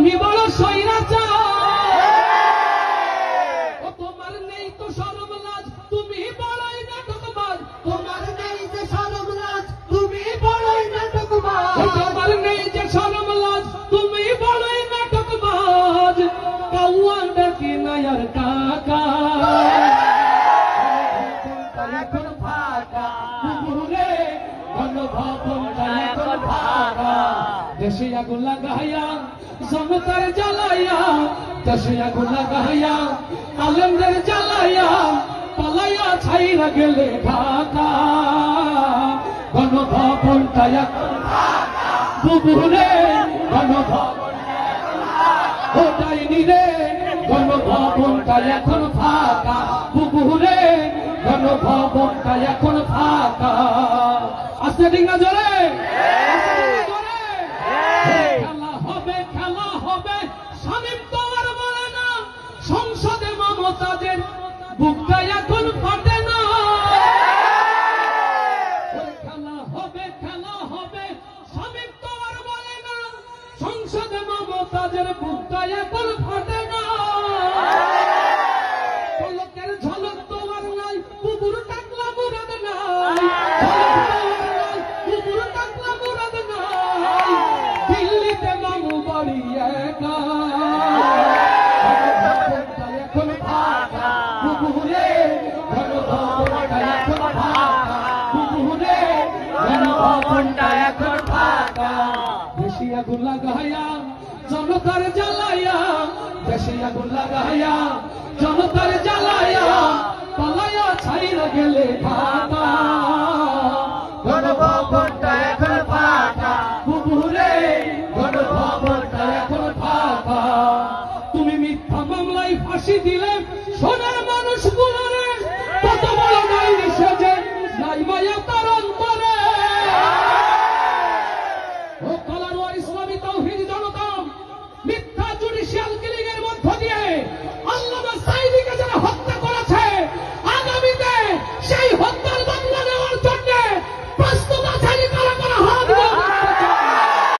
তুমি বড় স্বৈরাচার, তোমার নেই তো শরম লাজ, তুমি বড়ই নাটকবাজ। তোমার নেই যে শরম লাজ, তুমি বড়ই নাটকবাজ। তোমার নেই যে শরম লাজ, তুমি বড়ই নাটকবাজ। কাউয়া ডাকি নায়ার কাকা, এখন ফাঁকা পুকুরে গণভবনটা এখন ফাঁকা। দেশে আগুন লাগাইয়া জনতার জ্বালাইয়া, দেশে আগুন লাগাইয়া আলেমদের জ্বালাইয়া, পালাইয়া ছাইরা গেলে ঢাকা। গণভবনটা এখন ফাঁকা পুকুরে গণভবনটা এখন ফাঁকা। ও ডাইনি রে গণভবনটা এখন ফাঁকা পুকুরে গণভবনটা এখন ফাঁকা। আস্তে ডিঙ্গা জোরে, খেলা হবে খেলা হবে। শামীম তো আর বলে না সংসদে মমতাদের বুকটা এখন ফাটে না। খেলা হবে খেলা হবে। শামীম তো আর বলে না সংসদে মমতাদের বুকটা এখন ফাটে না। পলকের ঝলক তো আর নাই, কুকুর টাকলা মুরাদ নাই। কুকুর টাকলা মুরাদ নাই, দিল্লিতে মামু বাড়ি একা। এখন ফাঁকা কুকুরে গণভবনটা এখন ফাঁকা কুকুরে গণভবনটা এখন ফাঁকা। দেশে আগুন লাগাইয়া জনতার জ্বালাইয়া, দেশে আগুন লাগাইয়া জনতার জ্বালাইয়া, পালাইয়া ছাইরা গেলে ঢাকা। গণভবনটা এখন ফাঁকা কুকুরে গণভবনটা এখন ফাঁকা। তুমি মিথ্যা মামলায় ফাঁসি দিলে সোনার